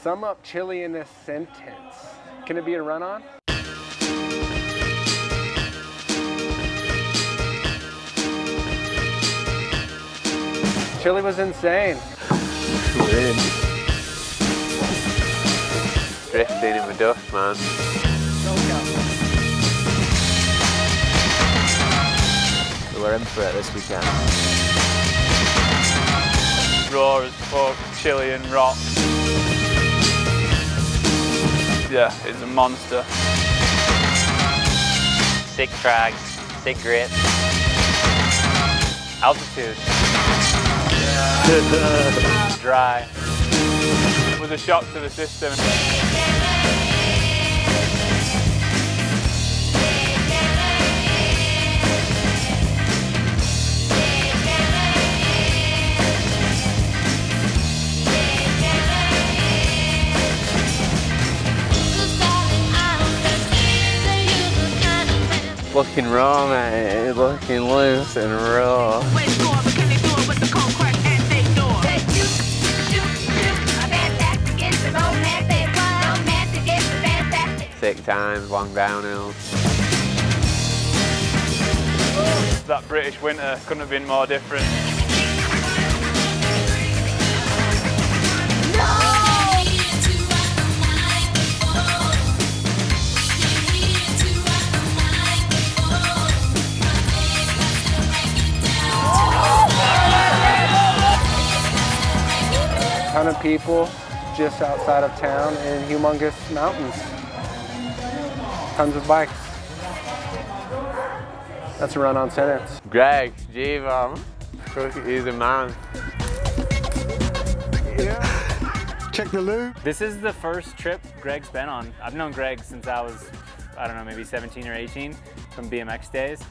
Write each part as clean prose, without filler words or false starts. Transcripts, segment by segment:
Sum up chili in a sentence. Can it be a run-on? Chili was insane. We're in. Drifting in the dust, man. We're in for it this weekend. Raw as fuck, chili and rock. Yeah, it's a monster. Sick tracks, sick grip. Altitude. Dry. It was a shock to the system. Looking raw, mate. Looking loose and raw. Sick times, long downhills. That British winter couldn't have been more different. Ton of people just outside of town in humongous mountains. Tons of bikes. That's a run-on sentence. Greg, G-Bomb, he's a man. Yeah. Check the loop. This is the first trip Greg's been on. I've known Greg since I was, I don't know, maybe 17 or 18 from BMX days.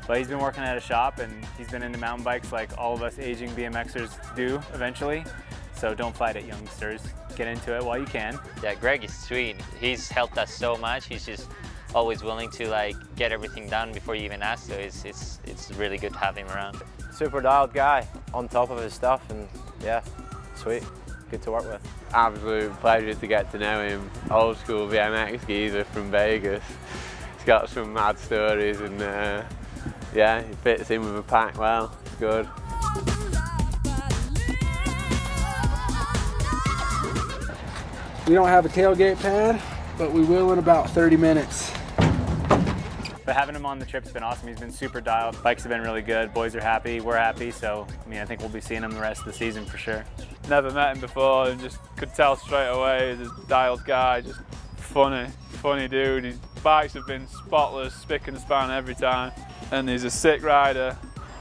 But he's been working at a shop and he's been into mountain bikes like all of us aging BMXers do eventually. So don't fight it, youngsters. Get into it while you can. Yeah, Greg is sweet. He's helped us so much. He's just always willing to like get everything done before you even ask. So it's really good to have him around. Super dialed guy, on top of his stuff, and yeah, sweet. Good to work with. Absolute pleasure to get to know him. Old school BMX geezer from Vegas. He's got some mad stories and yeah, he fits in with the pack well. It's good. We don't have a tailgate pad, but we will in about 30 minutes. But having him on the trip's been awesome. He's been super dialed. Bikes have been really good. Boys are happy. We're happy. So, I mean, I think we'll be seeing him the rest of the season for sure. Never met him before and just could tell straight away he's a dialed guy, just funny dude. His bikes have been spotless, spick and span every time. And he's a sick rider.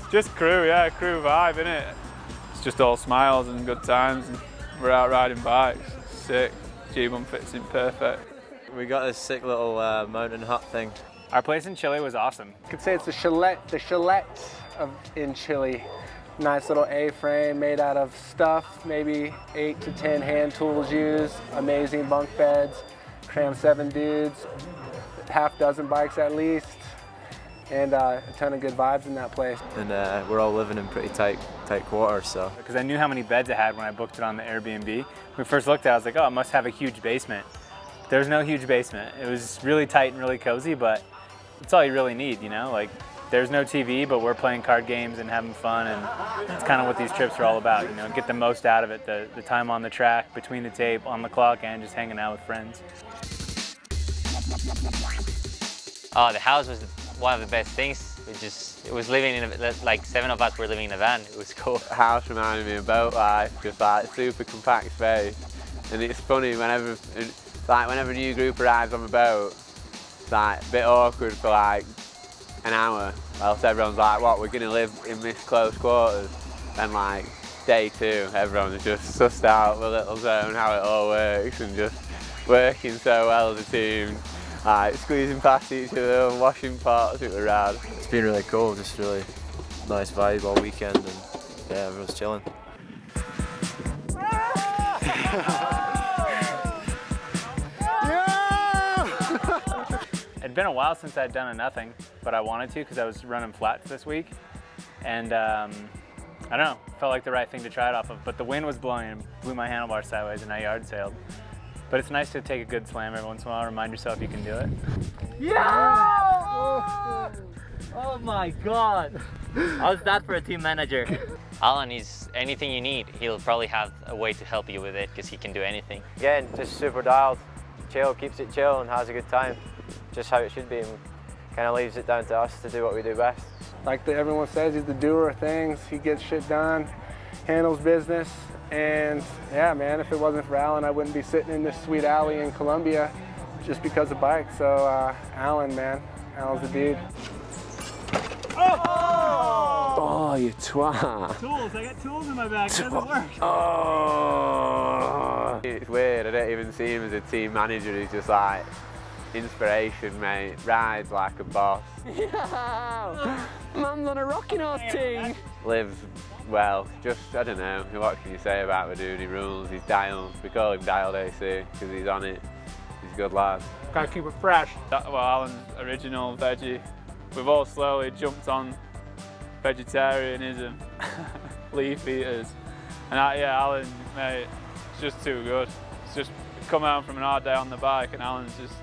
Just crew, yeah, crew vibe, innit? It's just all smiles and good times and we're out riding bikes. Sick. G1 fits in perfect. We got this sick little mountain hut thing. Our place in Chile was awesome. You could say it's the chalet in Chile. Nice little A-frame made out of stuff, maybe 8 to 10 hand tools used, amazing bunk beds, cram 7 dudes, half dozen bikes at least, and a ton of good vibes in that place. And we're all living in pretty tight quarters, so. Because I knew how many beds it had when I booked it on the Airbnb. When we first looked at it, I was like, oh, it must have a huge basement. There's no huge basement. It was really tight and really cozy, but it's all you really need, you know? Like, there's no TV, but we're playing card games and having fun, and that's kind of what these trips are all about, you know? Get the most out of it, the time on the track, between the tape, on the clock, and just hanging out with friends. Oh, the house was one of the best things. It was living in like 7 of us were living in a van. It was cool. The house reminded me of boat life, just like super compact space. And it's funny whenever a new group arrives on the boat, it's like a bit awkward for like an hour. Else everyone's like, what, we're gonna live in this close quarters? And like day 2, everyone's just sussed out the little zone, how it all works, and just working so well as a team. Like squeezing past each other, washing pots, it was rad. It's been really cool, just really nice vibe all weekend, and yeah, everyone's chilling. It'd been a while since I'd done a nothing, but I wanted to because I was running flats this week. And I don't know, felt like the right thing to try it off of, but the wind was blowing and blew my handlebar sideways and I yard sailed. But it's nice to take a good slam every once in a while, remind yourself you can do it. Yeah! Oh my God. How's that for a team manager? Alan is anything you need. He'll probably have a way to help you with it because he can do anything. Again, just super dialed, chill, keeps it chill and has a good time. Just how it should be, and kind of leaves it down to us to do what we do best. Like everyone says, he's the doer of things. He gets shit done, handles business, and yeah, man, if it wasn't for Alan, I wouldn't be sitting in this sweet alley in Colombia just because of bikes. So Alan, man, Alan's the dude. Oh, you twat. Tools, I got tools in my bag, it doesn't work. Oh. It's weird, I don't even see him as a team manager, he's just like, inspiration, mate. Rides like a boss. Yeah. Man's on a rocking horse team. Lives well, just, I don't know, what can you say about the dude? He rules, he's dialed. We call him Dialed AC because he's on it. He's a good lad. Gotta keep it fresh. Well, Alan's original veggie. We've all slowly jumped on vegetarianism, leaf eaters. And yeah, Alan, mate, it's just too good. It's just come out from an hard day on the bike and Alan's just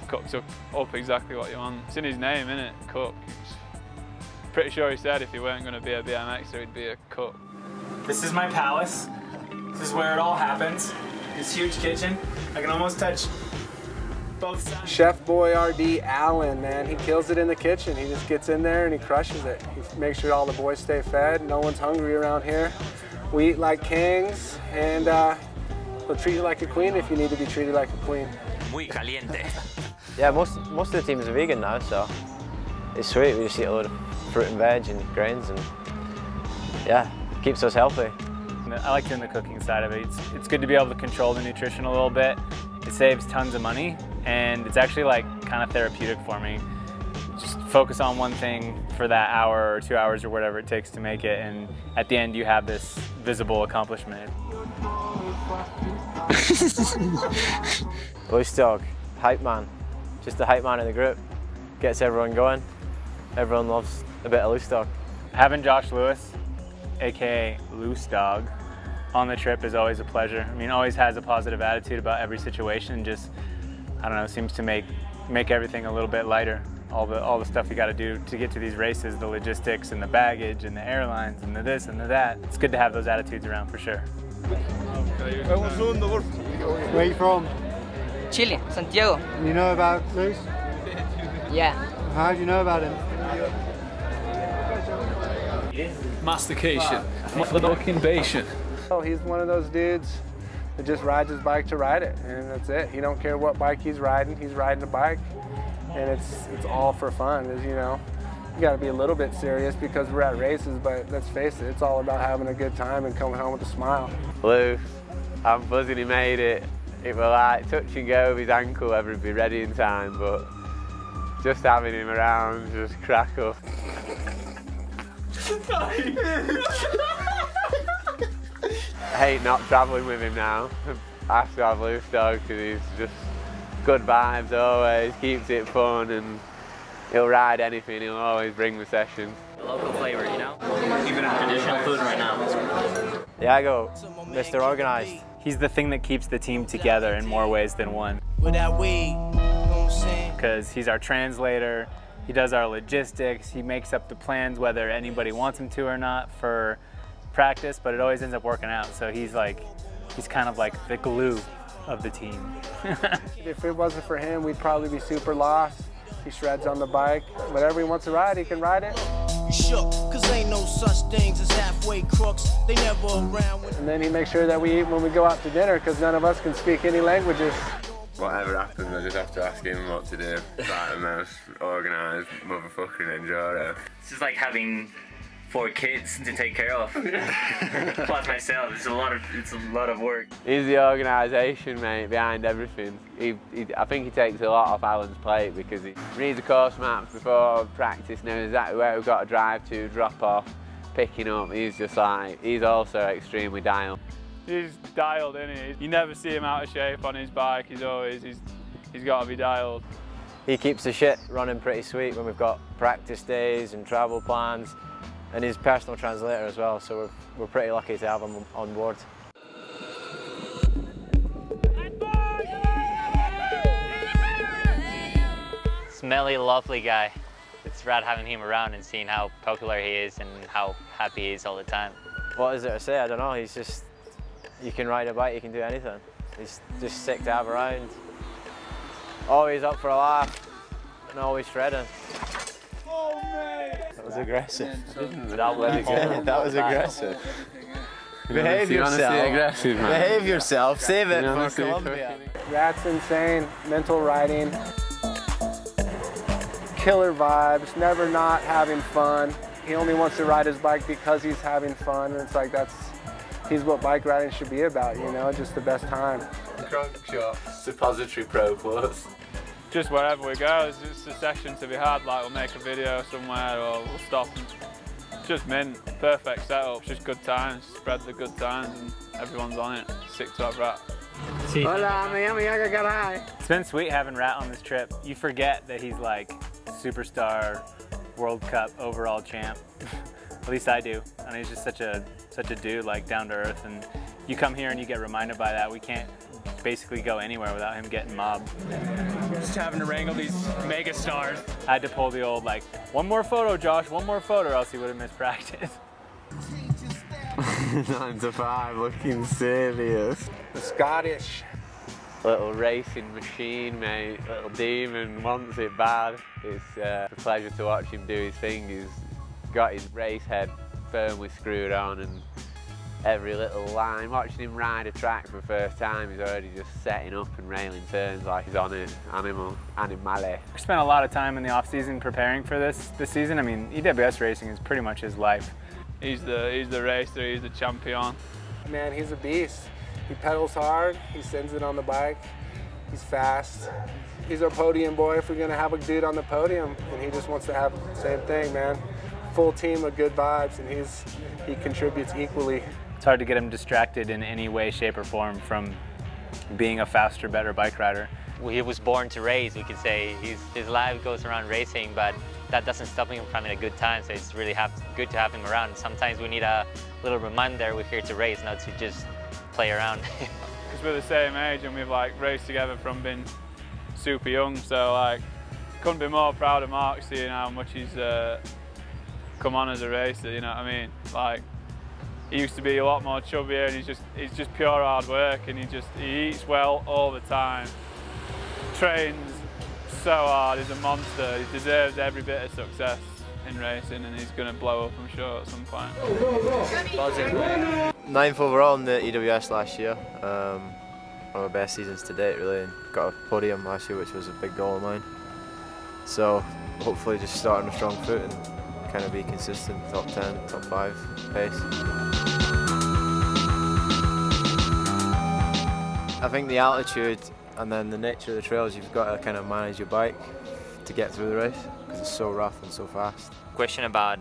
cooked up exactly what you want. It's in his name, innit? Cook. Pretty sure he said if he weren't going to be a BMXer, he'd be a cook. This is my palace. This is where it all happens. This huge kitchen. I can almost touch both sides. Chef Boyardee Allen, man, he kills it in the kitchen. He just gets in there and he crushes it. He makes sure all the boys stay fed. No one's hungry around here. We eat like kings, and he'll treat you like a queen if you need to be treated like a queen. Muy caliente. Yeah, most of the teams are vegan now, so it's sweet. We just eat a load of fruit and veg and grains, and yeah, keeps us healthy. I like doing the cooking side of it. It's good to be able to control the nutrition a little bit. It saves tons of money, and it's actually like kind of therapeutic for me. Just focus on one thing for that hour or 2 hours or whatever it takes to make it, and at the end you have this visible accomplishment. Loose dog, hype man, just the hype man in the group. Gets everyone going. Everyone loves a bit of loose dog. Having Josh Lewis, aka Loose Dog, on the trip is always a pleasure. I mean, always has a positive attitude about every situation. Just, I don't know, seems to make everything a little bit lighter. All the stuff you got to do to get to these races, the logistics and the baggage and the airlines and the this and the that. It's good to have those attitudes around for sure. Where are you from? Chile, Santiago. And you know about Luis? Yeah. How do you know about him? Mastication, mastication. Oh, he's one of those dudes that just rides his bike to ride it, and that's it. He don't care what bike he's riding a bike, and it's all for fun. As you know, you got to be a little bit serious because we're at races, but let's face it, it's all about having a good time and coming home with a smile. Lou, I'm buzzing he made it. It was like touch and go with his ankle, whether he'd be ready in time, but just having him around, just crack up. I hate not travelling with him now. I have to have Loose Dog because he's just good vibes always, keeps it fun, and he'll ride anything, he'll always bring the session. Local flavor, you know? Even a traditional food right now. Yeah, I go Mr. Organised. He's the thing that keeps the team together in more ways than one. With that weed, you know what I'm saying? Because he's our translator, he does our logistics, he makes up the plans whether anybody wants him to or not for practice, but it always ends up working out. So he's kind of like the glue of the team. If it wasn't for him, we'd probably be super lost. He shreds on the bike. Whatever he wants to ride, he can ride it. Shook, cause ain't no such things as halfway crooks. They never around. And then he makes sure that we eat when we go out to dinner because none of us can speak any languages. Whatever happens, I just have to ask him what to do. It's like the most organised motherfucking enduro. It's just like having 4 kids to take care of. Plus myself, it's a lot of work. He's the organisation, mate, behind everything. I think he takes a lot off Alan's plate because he reads the course maps before practice, knows exactly where we've got to drive to, drop off, picking up. He's just like, he's also extremely dialed. He's dialed, isn't he? You never see him out of shape on his bike. He's got to be dialed. He keeps the shit running pretty sweet when we've got practice days and travel plans. and he's personal translator as well, so we're pretty lucky to have him on board. Smelly, lovely guy. It's rad having him around and seeing how popular he is and how happy he is all the time. What is there to say? I don't know. He's just, you can ride a bike, you can do anything. He's just sick to have around. Always up for a laugh and always shredding. Oh, mate! That was aggressive. That was aggressive. Behave yourself. Behave yourself. Save it for Colombia. Rat's insane. Mental riding. Killer vibes. Never not having fun. He only wants to ride his bike because he's having fun. And it's like he's what bike riding should be about, you know, just the best time. Crunk shot, suppository Pro Plus. Just wherever we go, there's just a session to be had, like we'll make a video somewhere or we'll stop and just mint, perfect setup, just good times, spread the good times and everyone's on it. Sick to have Rat. Hola, me llamo Yaga Garay. It's been sweet having Rat on this trip. You forget that he's like superstar, World Cup overall champ. At least I do. And he's just such a dude, like down to earth. And you come here and you get reminded by that. We can't basically go anywhere without him getting mobbed. Just having to wrangle these mega stars. I had to pull the old like, one more photo, Josh, one more photo, or else he would have missed practice. 9 to 5 looking serious. The Scottish. Little racing machine, mate. Little demon, wants it bad. It's a pleasure to watch him do his thing. He's got his race head firmly screwed on and every little line. Watching him ride a track for the first time, he's already just setting up and railing turns like he's on it. Animale. We spent a lot of time in the off season preparing for this season. I mean, EWS racing is pretty much his life. He's the racer, he's the champion. Man, he's a beast. He pedals hard, he sends it on the bike, he's fast. He's our podium boy if we're gonna have a dude on the podium, and he just wants to have the same thing, man. Full team of good vibes, and he contributes equally. It's hard to get him distracted in any way, shape, or form from being a faster, better bike rider. He was born to race, we could say. His life goes around racing, but that doesn't stop him from having a good time, so it's really good to have him around. Sometimes we need a little reminder we're here to race, not to just play around. Because we're the same age and we've like raced together from being super young, so like couldn't be more proud of Mark seeing how much he's come on as a racer, you know what I mean? Like, he used to be a lot more chubbier and he's just pure hard work, and he eats well all the time. Trains so hard, he's a monster. He deserves every bit of success in racing, and he's going to blow up, I'm sure, at some point. Ninth overall in the EWS last year. One of my best seasons to date, really, and got a podium last year, which was a big goal of mine. So hopefully just start on a strong foot and kind of be consistent, top 10, top 5 pace. I think the altitude and then the nature of the trails, you've got to kind of manage your bike to get through the race because it's so rough and so fast. Question about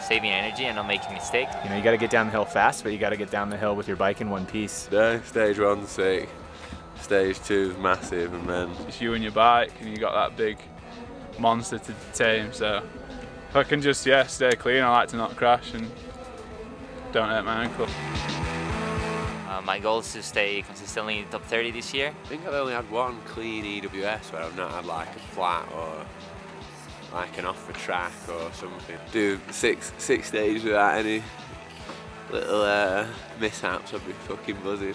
saving energy and not making mistakes. You know, you got to get down the hill fast, but you got to get down the hill with your bike in one piece. Yeah, stage 1's sick, stage 2's massive, and then it's you and your bike, and you got that big monster to tame. So if I can just stay clean, I like to not crash and don't hurt my ankle. My goal is to stay consistently in the top 30 this year. I think I've only had one clean EWS where I've not had like a flat or like an off the track or something. Do six stages without any little mishaps, I'd be fucking buzzing.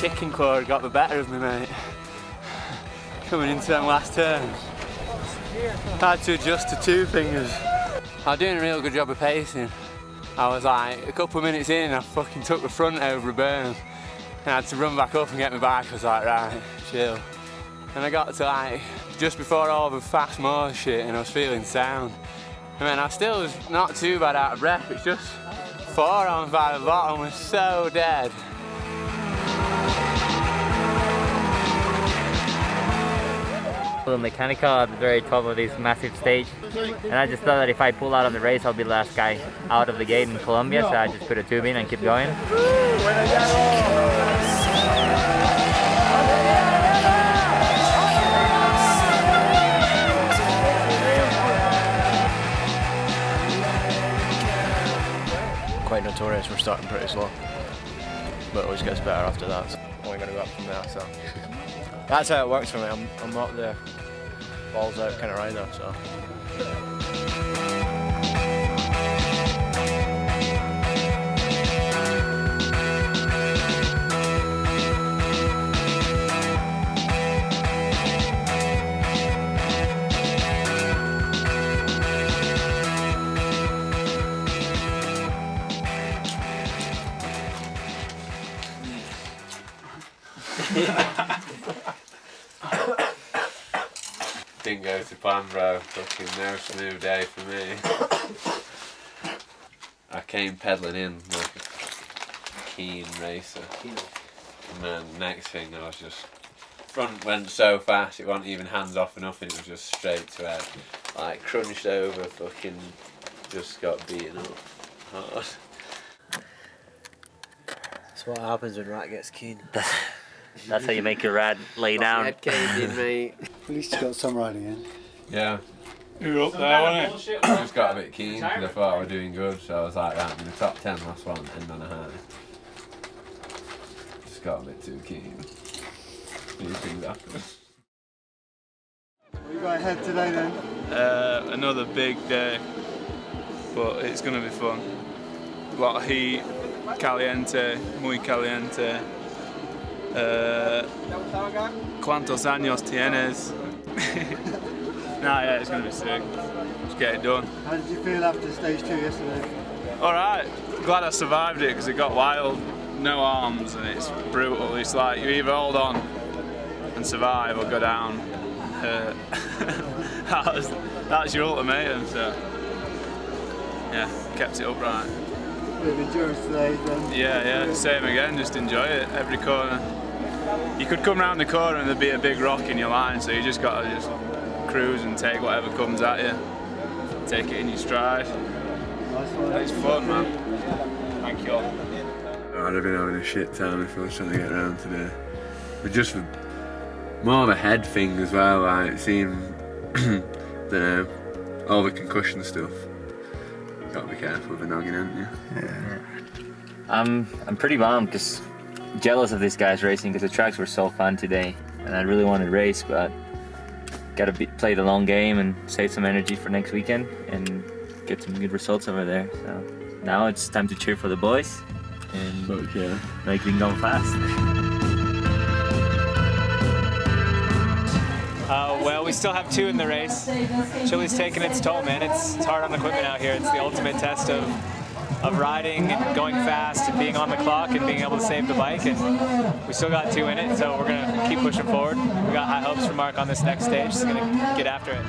Chicken claw got the better of me, mate. Coming into them last turns. Had to adjust to 2 fingers. I was doing a real good job of pacing. I was like a couple of minutes in and I fucking took the front over a berm. And I had to run back up and get my bike. I was like, right, chill. And I got to like, just before all the fast moor shit, and I was feeling sound. And then I still was not too bad out of breath. It's just forearms by the bottom was so dead. mechanical at the very top of this massive stage. And I just thought that if I pull out of the race, I'll be the last guy out of the gate in Colombia, so I just put a tube in and keep going. Quite notorious for starting pretty slow, but it always gets better after that. So only going to go up from there. So that's how it works for me. I'm not the balls out kind of rider. So. Didn't go to plan, bro. Fucking no smooth day for me. I came pedalling in like a keen racer. And then next thing I was just, front went so fast it wasn't even hands off or nothing, it was just straight to head. Like crunched over, fucking just got beaten up hard. That's what happens when Rat gets keen. That's how you make your rad lay down. Head caved in, mate. At least you got some riding in. Yeah. You were up there, wasn't it? I just got a bit keen because I thought I was doing good, so I was like, right, I'm in the top 10 last one, end on a high. Just got a bit too keen. These things happen. What you got ahead today then? Another big day, but it's going to be fun. A lot of heat, caliente, muy caliente. ¿Cuántos años tienes? Nah, yeah, it's going to be sick. Just get it done. How did you feel after stage 2 yesterday? Alright, glad I survived it because it got wild, no arms, and it's brutal. It's like you either hold on and survive or go down. That was your ultimatum, so yeah, kept it upright. Bit of endurance today then? Yeah, same again, just enjoy it, every corner. You could come round the corner and there'd be a big rock in your line, so you just got to just cruise and take whatever comes at you. Take it in your stride. Nice one. It's fun, man. Thank you all. I'd have been having a shit time if I was trying to get around today. But just for more of a head thing as well, like seeing, don't know, all the concussion stuff. Got to be careful with the noggin, haven't you? Yeah. I'm pretty bummed, just jealous of these guys racing because the tracks were so fun today, and I really wanted to race, but gotta play the long game and save some energy for next weekend and get some good results over there. So now it's time to cheer for the boys and make them go fast. Well, we still have 2 in the race. Chile's taking its toll, man. It's hard on the equipment out here. It's the ultimate test of riding and going fast and being on the clock and being able to save the bike. And we still got 2 in it, so we're gonna keep pushing forward. We got high hopes for Mark on this next stage. He's gonna get after it.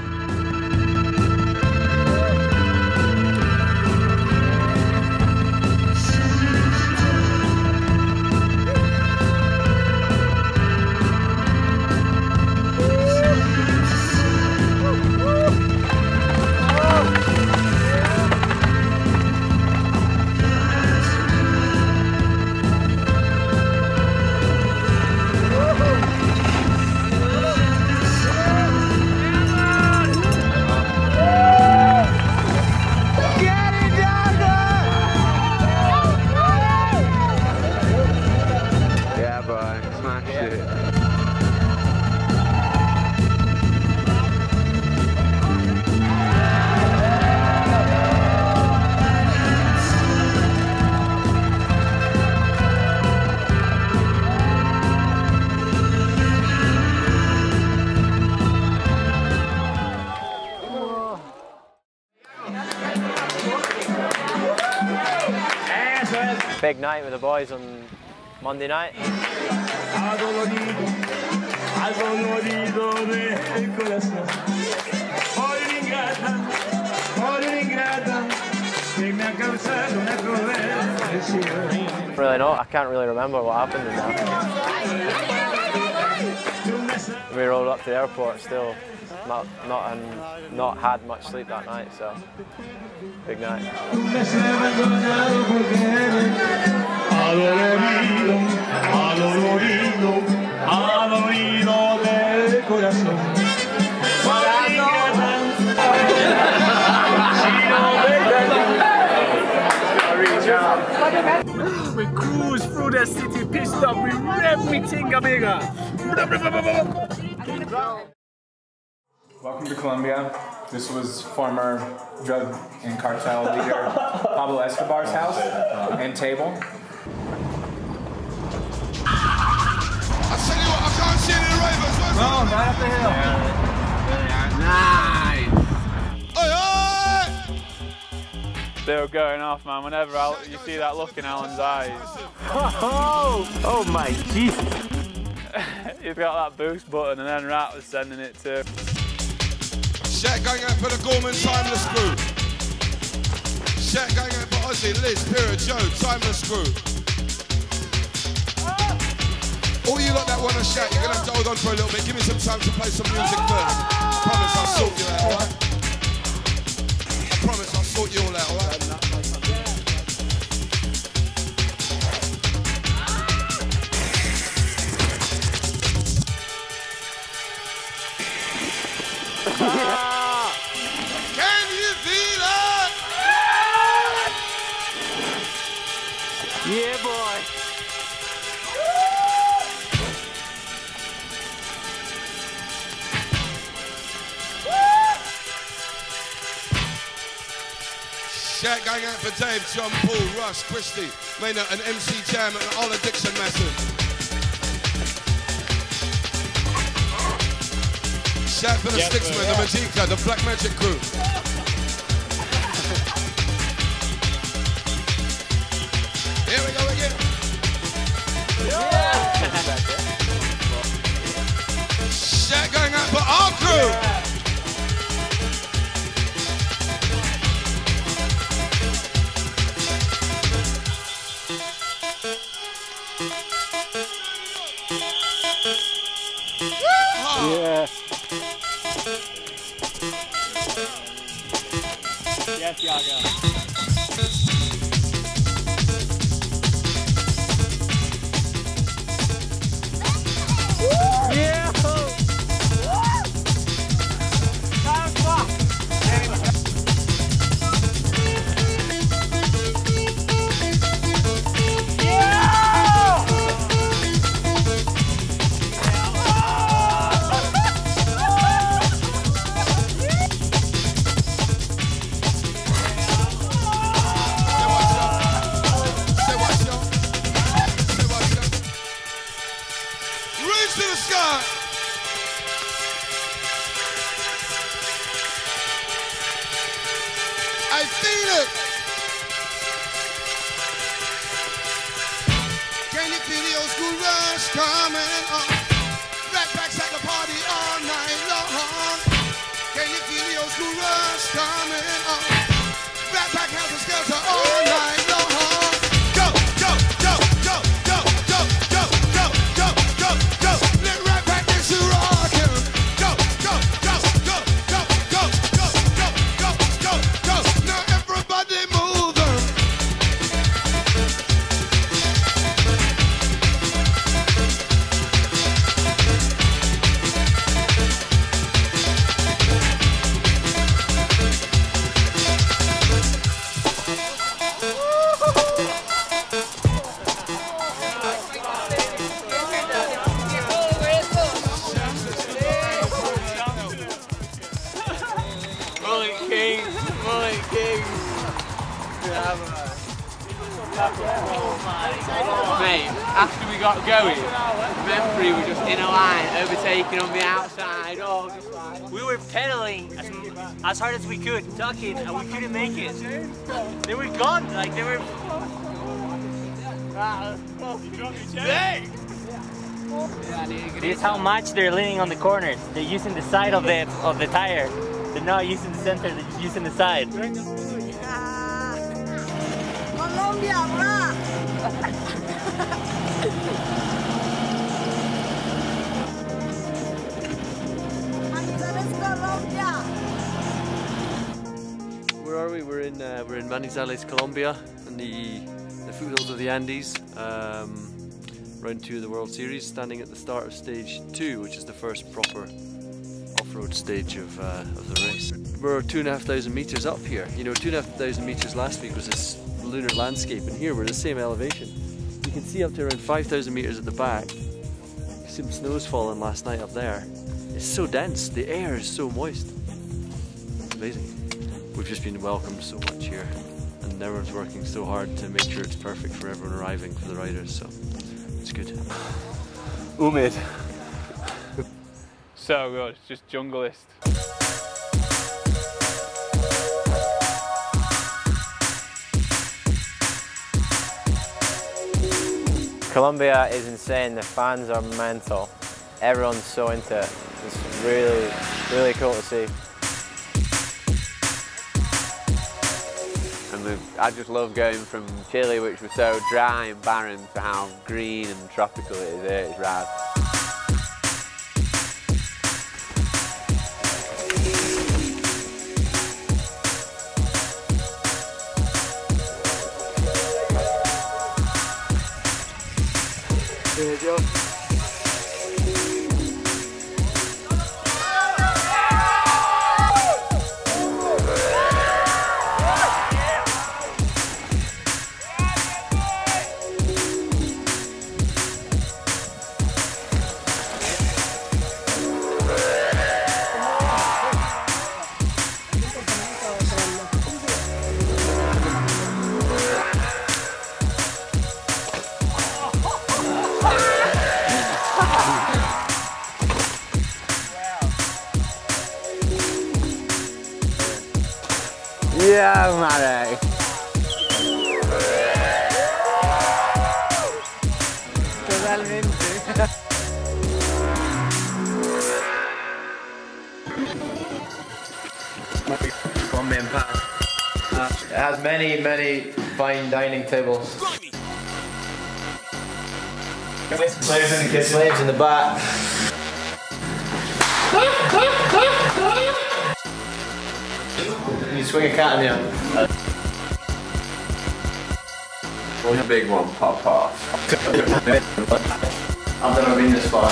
Big night with the boys on Monday night. Really not. I can't really remember what happened in that. We rolled up to the airport still, not had much sleep that night, so big night. We cruise through the city, pissed up, we rev me tinga-binga. Welcome to Colombia. This was former drug and cartel leader Pablo Escobar's house and table. I tell you what, I can't see any ravers. No, right up the hill. Nice. They were going off, man. Whenever you see that look in Alan's eyes. Oh my Jesus. He's got that boost button, and then Rat was sending it too. Shout going out for the Gorman Timeless Crew. Shout going out for Ozzy, Liz, Pira, Joe, Timeless Crew. All you lot that want to shout, you're going to have to hold on for a little bit. Give me some time to play some music first. I promise I'll sort you out, alright? I promise I'll sort you all out, alright? Can you feel it? Yeah, boy. Shout going out for Dave, John, Paul, Russ, Christy, Maynard and MC Jam and all the Dixon Massive. Shout for the Sticksman, the Magica, the Black Magic Crew. Here we go again. Shout going out for our crew. Yeah. Yes, Yaga. Yeah. Reach to the sky. I feel it. Can you feel the old school rush coming on? Backpacks at the party all night long. Can you feel the old school rush coming on? Backpack helter skelter all night long. Go, go, go, go, go, go, go, go, go, go, go. Let right back into rockin'. Go, go, go, go, go, go, go, go, go, go, go. Now everybody moving. Mullet King, Mullet King. Mate, after we got going, Memphis were just in a line, overtaking on the outside, all just like... We were pedaling as hard as we could, ducking, and we couldn't make it. They were gone, like they were... This is how much they're leaning on the corners. They're using the side of the tire. They're not using the center, they're just using the side. Colombia, bra! in Manizales, Colombia, in the foothills of the Andes. Round 2 of the World Series, standing at the start of stage 2, which is the first proper off-road stage of the race. We're 2,500 meters up here. You know, 2,500 meters last week was this lunar landscape, and here we're the same elevation. You can see up to around 5,000 meters at the back. Some snow's fallen last night up there. It's so dense, the air is so moist. It's amazing. We've just been welcomed so much here, and everyone's working so hard to make sure it's perfect for everyone arriving, for the riders, so it's good. Umid. So good, just junglist. Colombia is insane, the fans are mental. Everyone's so into it. It's really, really cool to see. And I just love going from Chile, which was so dry and barren, to how green and tropical it is here. It's rad. There you go. Yeah, madre. Totalmente. Colombian pack. It has many, many fine dining tables. Slaves in the back. You swing a cat in here. One big one, pop off. I've never been this far.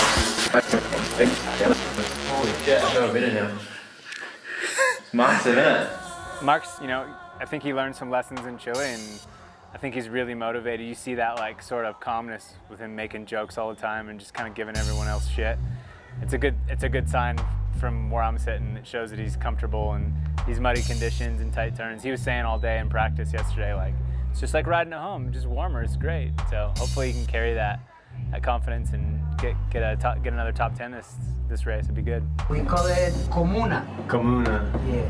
Holy shit, I've never been in here. It's massive, isn't it? Mark's, you know, I think he learned some lessons in Chile, and I think he's really motivated. You see that like sort of calmness with him making jokes all the time and just kind of giving everyone else shit. It's a good sign from where I'm sitting. It shows that he's comfortable in these muddy conditions and tight turns. He was saying all day in practice yesterday, like, it's just like riding at home, just warmer, it's great. So hopefully he can carry that confidence and get another top 10 this race. It'd be good. We call it Comuna. Comuna. Yeah,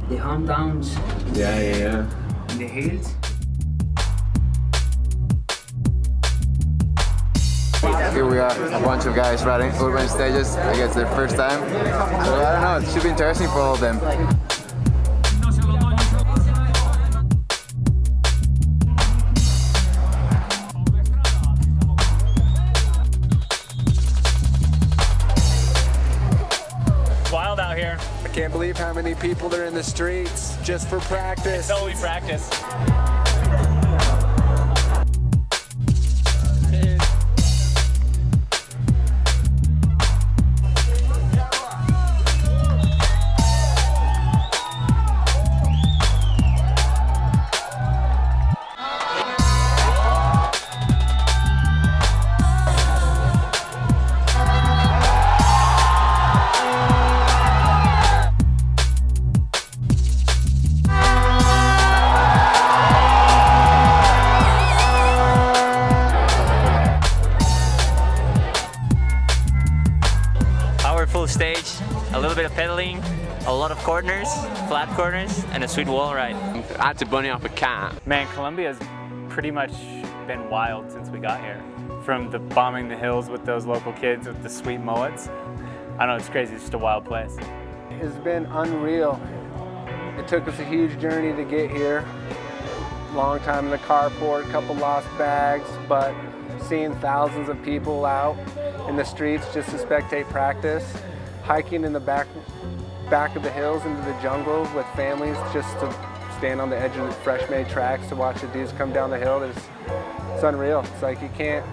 the hometowns. Yeah. The hills. Here we are, a bunch of guys riding urban stages. I guess their first time. So I don't know, it should be interesting for all of them. It's wild out here. I can't believe how many people are in the streets just for practice. It's only practice. Stage, a little bit of pedaling, a lot of corners, flat corners, and a sweet wall ride. I had to bunny off a cat. Man, Colombia's pretty much been wild since we got here. From the bombing the hills with those local kids with the sweet mullets. I know, it's crazy, it's just a wild place. It's been unreal. It took us a huge journey to get here. Long time in the carport, a couple lost bags, but seeing thousands of people out in the streets just to spectate practice. Hiking in the back of the hills into the jungle with families just to stand on the edge of the fresh made tracks to watch the dudes come down the hill. It's unreal. It's like you can't,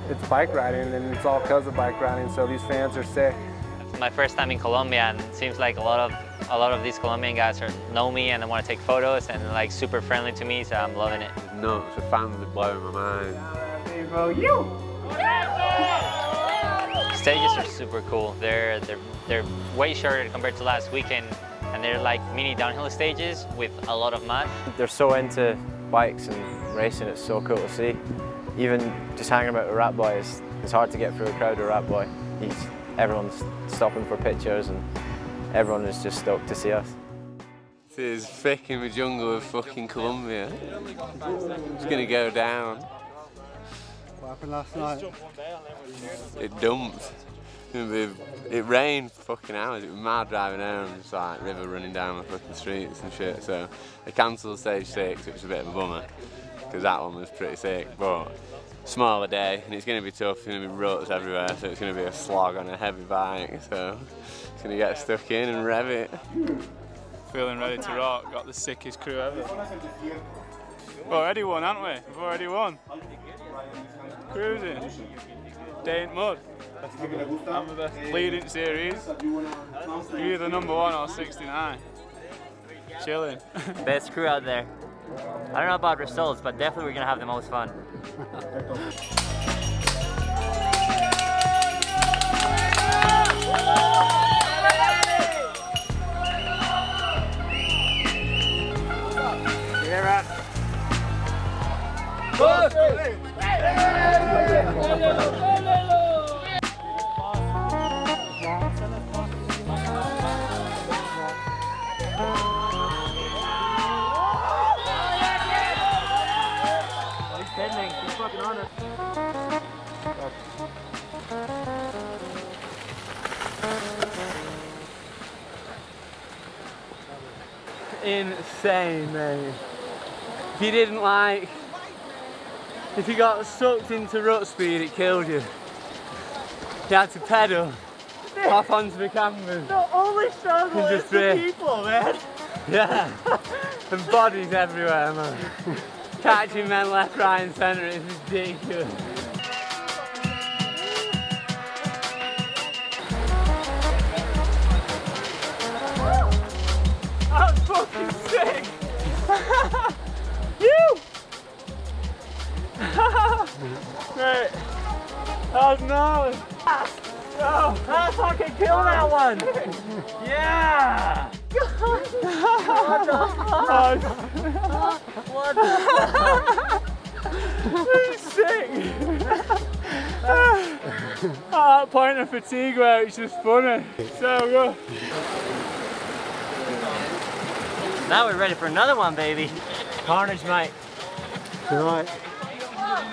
it's bike riding, and it's all because of bike riding, so these fans are sick. My first time in Colombia, and it seems like a lot of these Colombian guys know me and they want to take photos and like super friendly to me, so I'm loving it. Nuts, the fans are blowing my mind. Stages are super cool. They're way shorter compared to last weekend, and they're like mini downhill stages with a lot of mud. They're so into bikes and racing, it's so cool to see. Even just hanging about with Rat Boy, it's hard to get through a crowd with Rat Boy. Everyone's stopping for pictures and everyone is just stoked to see us. This is thick in the jungle of fucking Colombia. It's gonna go down. What happened last night? It dumped. It rained for fucking hours. It was mad driving home. It's like river running down the fucking streets and shit. So they cancelled stage 6, which was a bit of a bummer, because that one was pretty sick. But smaller day, and it's going to be tough. There's going to be ruts everywhere, so it's going to be a slog on a heavy bike. So it's going to get stuck in and rev it. Feeling ready to rock. Got the sickest crew ever. We've already won, haven't we? We've already won. Cruising. Day in mud. I'm the best leading series. You're either number 1 or 69. Chilling. Best crew out there. I don't know about results, but definitely we're gonna have the most fun. He's fucking on it. Insane, mate. If you got sucked into rut speed, it killed you. You had to pedal off onto the canvas. The only struggle And is just the brake. people, man. Yeah, and bodies everywhere, man. Catching men left, right and centre is ridiculous. I'm fucking sick. You. Mate, that was gnarly. Oh, I fucking killed that one. Yeah. What the fuck? What the fuck? This is sick. At that point of fatigue where it's just funny. So good. Now we're ready for another one, baby. Carnage, mate. You're right.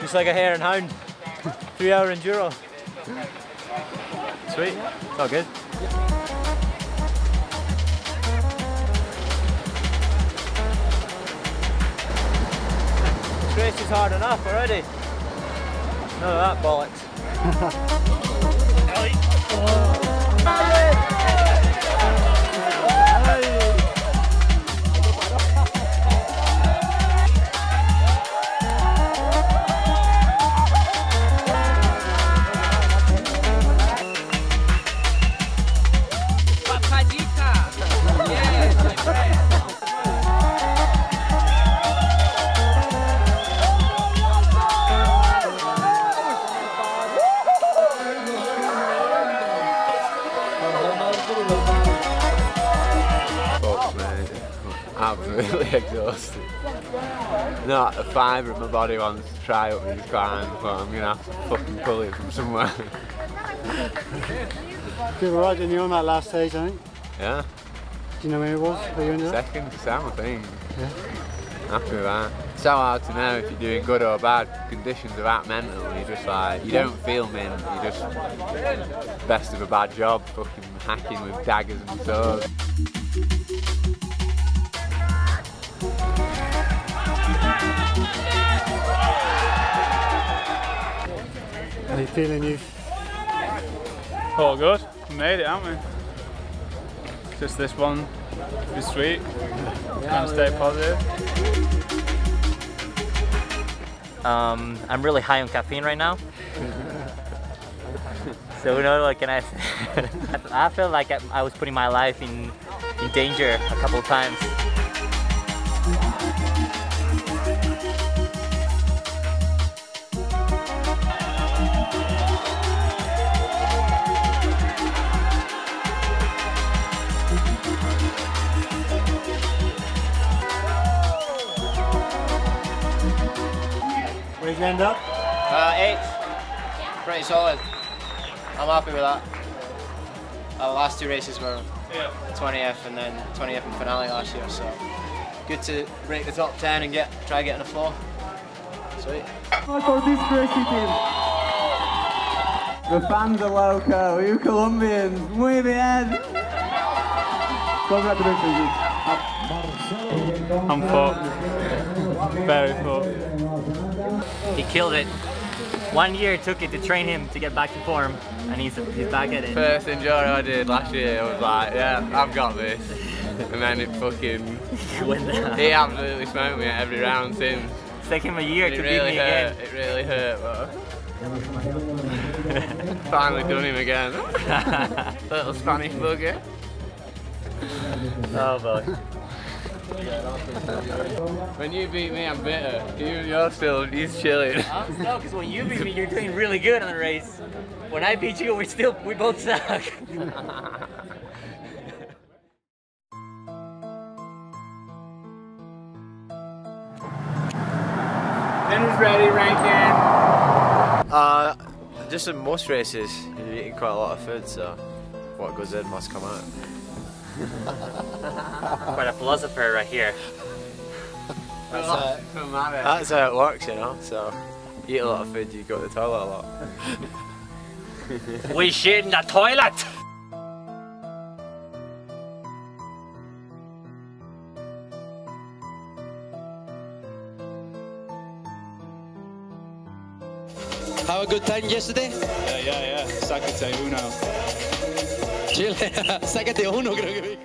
Just like a hare and hound. 3-hour enduro. Sweet. It's all good. This race is hard enough already. None of that bollocks. Absolutely exhausted. Not a fibre of my body wants to try up these climbs, but I'm gonna have to fucking pull it from somewhere. Good ride, and you're on that last stage, I think. Yeah. Do you know where it was? Were you in there? Second to Sam, I think. Yeah. Happy with that. It's so hard to know if you're doing good or bad. Conditions are that mental. You're just like, you don't feel mint. You're just best of a bad job, fucking hacking with daggers and swords. How you feeling, you? All good. We made it, haven't we? Just this one this week. Trying to stay positive. I'm really high on caffeine right now. So, you know, what can I say? I feel like I was putting my life in danger a couple of times. Where'd you end up? 8th. Pretty solid. I'm happy with that. Our last 2 races were 20th and then 20th in finale last year, so good to break the top 10 and try getting a floor. Sweet. For this crazy team. The fans are loco, you Colombians, muy bien. Congratulations. I'm fucked. Very fucked. He killed it. 1 year it took it to train him to get back to form, and he's back at it. First enduro I did last year, I was like, yeah, I've got this. And then it fucking... he absolutely smoked me at every round since. It's taken him a year to beat me again. It really hurt, but... finally done him again. Little Spanish bugger. Oh boy. When you beat me, I'm bitter. He's chilling. I'm stoked because when you beat me, you're doing really good on the race. When I beat you, we both suck. Dinner's ready, Rankin. Just in most races, you're eating quite a lot of food, so what goes in must come out. Quite a philosopher right here. That's how it works, you know, so you eat a lot of food, you go to the toilet a lot. We shit in the toilet! Have a good time yesterday? Yeah. Sácate uno. Chile, sácate uno, creo que vi.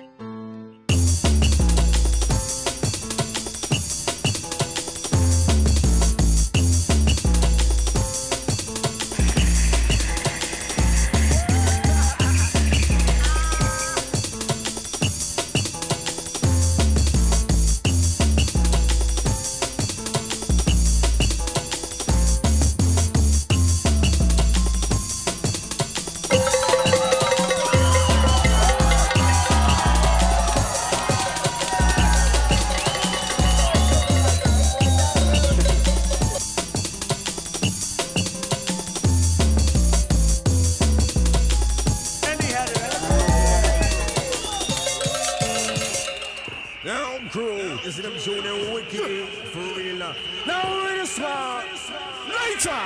Crew, you see them showing them wicked for real. Now we're smart. Later.